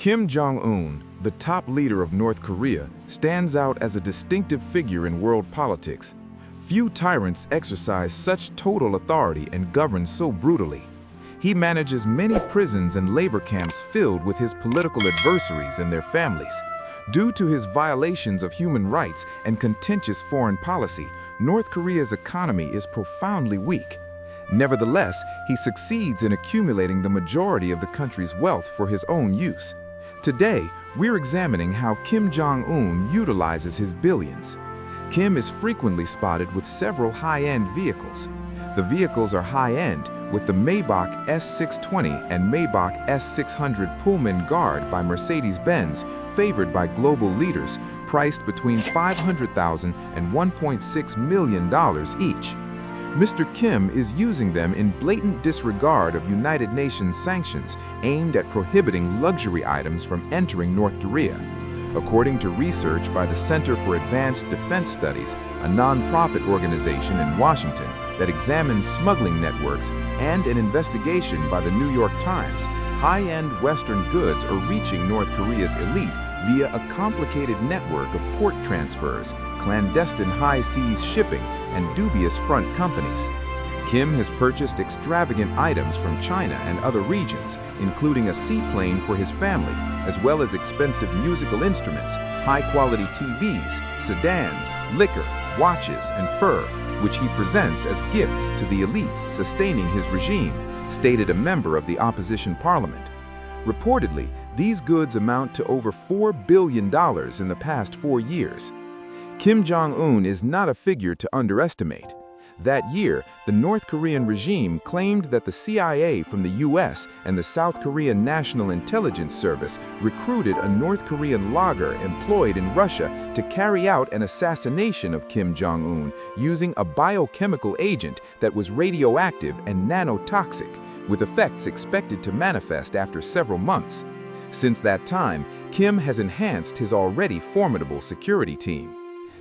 Kim Jong Un, the top leader of North Korea, stands out as a distinctive figure in world politics. Few tyrants exercise such total authority and govern so brutally. He manages many prisons and labor camps filled with his political adversaries and their families. Due to his violations of human rights and contentious foreign policy, North Korea's economy is profoundly weak. Nevertheless, he succeeds in accumulating the majority of the country's wealth for his own use. Today, we're examining how Kim Jong Un utilizes his billions. Kim is frequently spotted with several high-end vehicles. The vehicles are high-end, with the Maybach S620 and Maybach S600 Pullman Guard by Mercedes Benz favored by global leaders, priced between $500,000 and $1.6 million each. Mr. Kim is using them in blatant disregard of United Nations sanctions aimed at prohibiting luxury items from entering North Korea. According to research by the Center for Advanced Defense Studies, a nonprofit organization in Washington that examines smuggling networks, and an investigation by the New York Times, high-end Western goods are reaching North Korea's elite via a complicated network of port transfers, clandestine high seas shipping, and dubious front companies. Kim has purchased extravagant items from China and other regions, including a seaplane for his family, as well as expensive musical instruments, high-quality TVs, sedans, liquor, watches, and fur, which he presents as gifts to the elites sustaining his regime, stated a member of the opposition parliament. Reportedly, these goods amount to over $4 billion in the past 4 years. Kim Jong Un is not a figure to underestimate. That year, the North Korean regime claimed that the CIA from the US and the South Korean National Intelligence Service recruited a North Korean logger employed in Russia to carry out an assassination of Kim Jong Un using a biochemical agent that was radioactive and nanotoxic, with effects expected to manifest after several months. Since that time, Kim has enhanced his already formidable security team.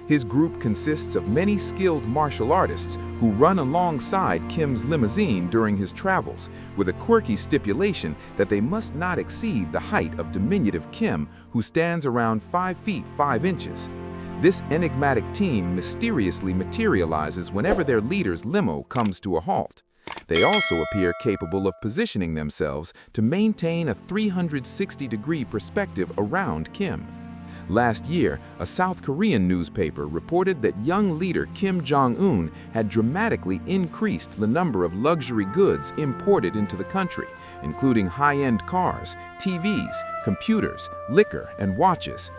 His group consists of many skilled martial artists who run alongside Kim's limousine during his travels, with a quirky stipulation that they must not exceed the height of diminutive Kim, who stands around 5 feet 5 inches. This enigmatic team mysteriously materializes whenever their leader's limo comes to a halt. They also appear capable of positioning themselves to maintain a 360-degree perspective around Kim. Last year, a South Korean newspaper reported that young leader Kim Jong Un had dramatically increased the number of luxury goods imported into the country, including high-end cars, TVs, computers, liquor, and watches.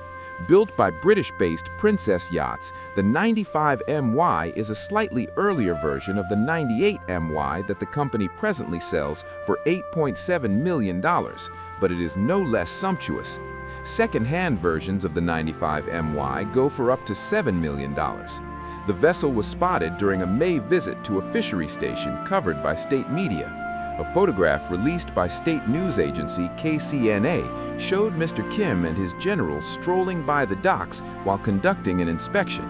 Built by British-based Princess Yachts, the 95 MY is a slightly earlier version of the 98 MY that the company presently sells for $8.7 million, but it is no less sumptuous. Second-hand versions of the 95 MY go for up to $7 million. The vessel was spotted during a May visit to a fishery station covered by state media. A photograph released by state news agency KCNA showed Mr. Kim and his generals strolling by the docks while conducting an inspection.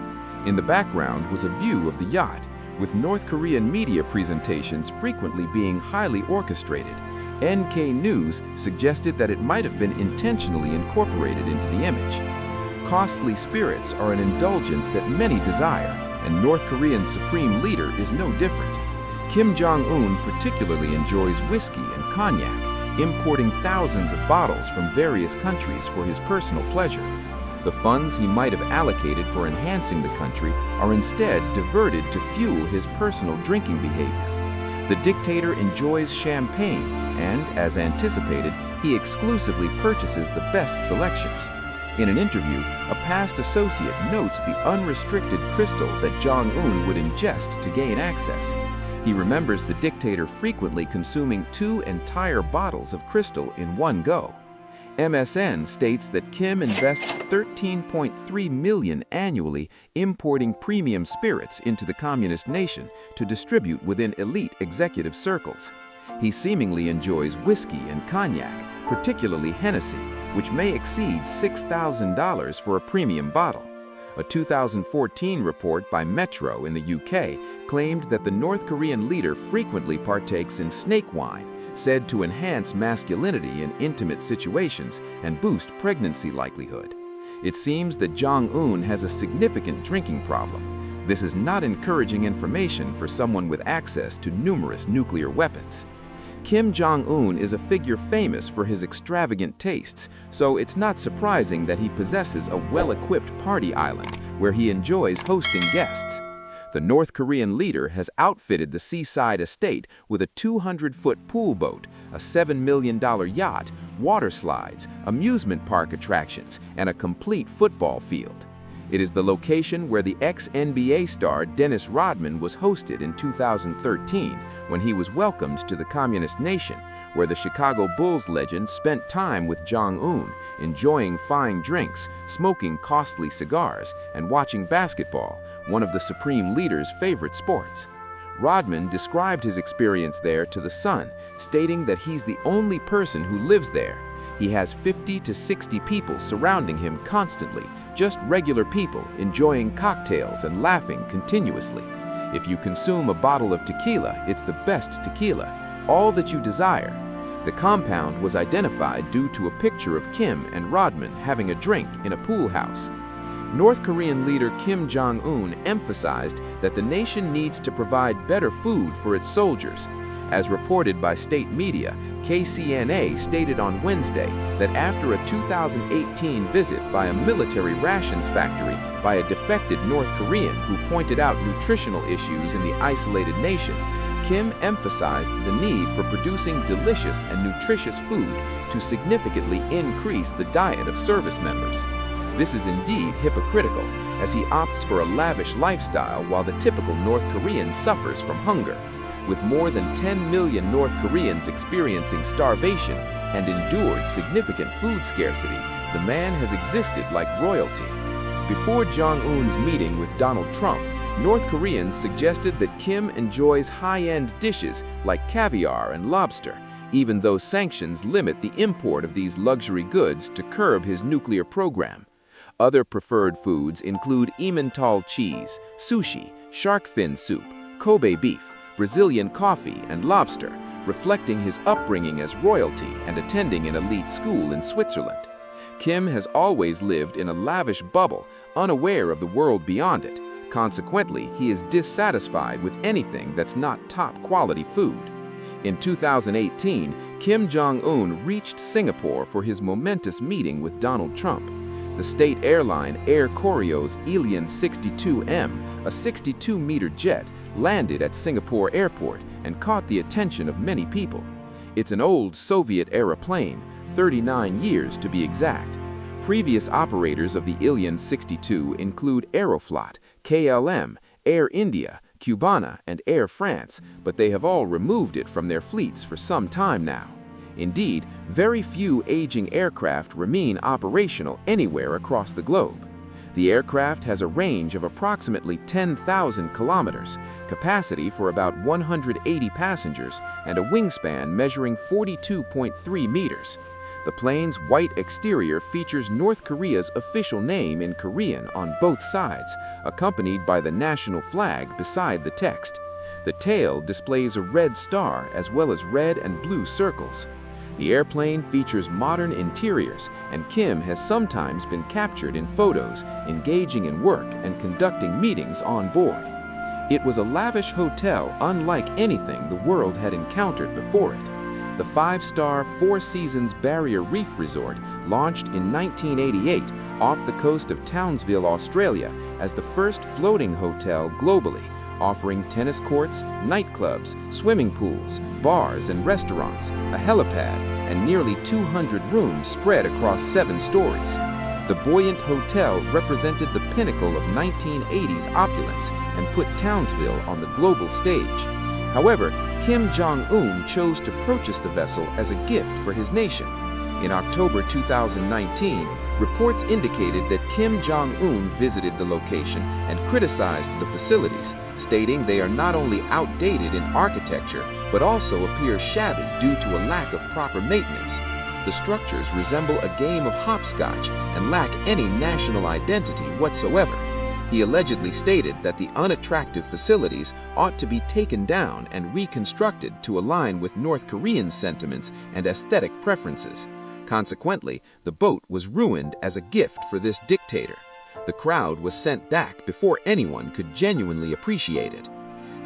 In the background was a view of the yacht, with North Korean media presentations frequently being highly orchestrated. NK News suggested that it might have been intentionally incorporated into the image. Costly spirits are an indulgence that many desire, and North Korea's supreme leader is no different. Kim Jong Un particularly enjoys whiskey and cognac, importing thousands of bottles from various countries for his personal pleasure. The funds he might have allocated for enhancing the country are instead diverted to fuel his personal drinking behavior. The dictator enjoys champagne, and, as anticipated, he exclusively purchases the best selections. In an interview, a past associate notes the unrestricted crystal that Jong Un would ingest to gain access. He remembers the dictator frequently consuming 2 entire bottles of crystal in one go. MSN states that Kim invests $13.3 million annually importing premium spirits into the communist nation to distribute within elite executive circles. He seemingly enjoys whiskey and cognac, particularly Hennessy, which may exceed $6,000 for a premium bottle. A 2014 report by Metro in the UK claimed that the North Korean leader frequently partakes in snake wine, said to enhance masculinity in intimate situations and boost pregnancy likelihood. It seems that Jong Un has a significant drinking problem. This is not encouraging information for someone with access to numerous nuclear weapons. Kim Jong Un is a figure famous for his extravagant tastes, so it's not surprising that he possesses a well-equipped party island where he enjoys hosting guests. The North Korean leader has outfitted the seaside estate with a 200-foot pool boat, a $7 million yacht, water slides, amusement park attractions, and a complete football field. It is the location where the ex-NBA star Dennis Rodman was hosted in 2013 when he was welcomed to the communist nation, where the Chicago Bulls legend spent time with Jong Un, enjoying fine drinks, smoking costly cigars, and watching basketball, one of the Supreme Leader's favorite sports. Rodman described his experience there to The Sun, stating that he's the only person who lives there. He has 50 to 60 people surrounding him constantly, just regular people enjoying cocktails and laughing continuously. If you consume a bottle of tequila, it's the best tequila, all that you desire. The compound was identified due to a picture of Kim and Rodman having a drink in a pool house. North Korean leader Kim Jong Un emphasized that the nation needs to provide better food for its soldiers. As reported by state media, KCNA stated on Wednesday that after a 2018 visit by a military rations factory by a defected North Korean who pointed out nutritional issues in the isolated nation, Kim emphasized the need for producing delicious and nutritious food to significantly increase the diet of service members. This is indeed hypocritical, as he opts for a lavish lifestyle while the typical North Korean suffers from hunger. With more than 10 million North Koreans experiencing starvation and endured significant food scarcity, the man has existed like royalty. Before Jong Un's meeting with Donald Trump, North Koreans suggested that Kim enjoys high-end dishes like caviar and lobster, even though sanctions limit the import of these luxury goods to curb his nuclear program. Other preferred foods include Emmental cheese, sushi, shark fin soup, Kobe beef, Brazilian coffee, and lobster, reflecting his upbringing as royalty and attending an elite school in Switzerland. Kim has always lived in a lavish bubble, unaware of the world beyond it. Consequently, he is dissatisfied with anything that's not top-quality food. In 2018, Kim Jong Un reached Singapore for his momentous meeting with Donald Trump. The state airline Air Korea's Ilian 62M, a 62-meter jet, landed at Singapore Airport and caught the attention of many people. It's an old Soviet-era plane, 39 years to be exact. Previous operators of the Ilian 62 include Aeroflot, KLM, Air India, Cubana, and Air France, but they have all removed it from their fleets for some time now. Indeed, very few aging aircraft remain operational anywhere across the globe. The aircraft has a range of approximately 10,000 kilometers, capacity for about 180 passengers, and a wingspan measuring 42.3 meters. The plane's white exterior features North Korea's official name in Korean on both sides, accompanied by the national flag beside the text. The tail displays a red star as well as red and blue circles. The airplane features modern interiors, and Kim has sometimes been captured in photos, engaging in work and conducting meetings on board. It was a lavish hotel unlike anything the world had encountered before it. The five-star Four Seasons Barrier Reef Resort launched in 1988 off the coast of Townsville, Australia, as the first floating hotel globally, offering tennis courts, nightclubs, swimming pools, bars and restaurants, a helipad, and nearly 200 rooms spread across 7 stories. The buoyant hotel represented the pinnacle of 1980s opulence and put Townsville on the global stage. However, Kim Jong Un chose to purchase the vessel as a gift for his nation. In October 2019, reports indicated that Kim Jong Un visited the location and criticized the facilities, stating they are not only outdated in architecture, but also appear shabby due to a lack of proper maintenance. The structures resemble a game of hopscotch and lack any national identity whatsoever. He allegedly stated that the unattractive facilities ought to be taken down and reconstructed to align with North Korean sentiments and aesthetic preferences. Consequently, the boat was ruined as a gift for this dictator. The crowd was sent back before anyone could genuinely appreciate it.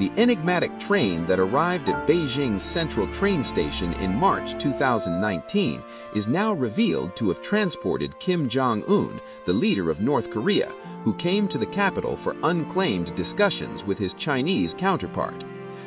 The enigmatic train that arrived at Beijing's Central Train Station in March 2019 is now revealed to have transported Kim Jong Un, the leader of North Korea, who came to the capital for unclaimed discussions with his Chinese counterpart.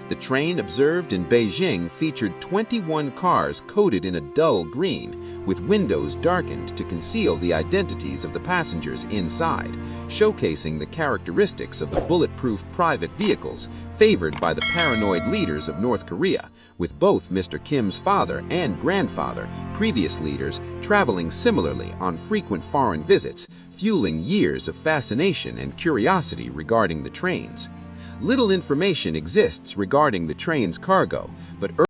The train observed in Beijing featured 21 cars coated in a dull green, with windows darkened to conceal the identities of the passengers inside, showcasing the characteristics of the bulletproof private vehicles favored by the paranoid leaders of North Korea, with both Mr. Kim's father and grandfather, previous leaders, traveling similarly on frequent foreign visits, fueling years of fascination and curiosity regarding the trains. Little information exists regarding the train's cargo, but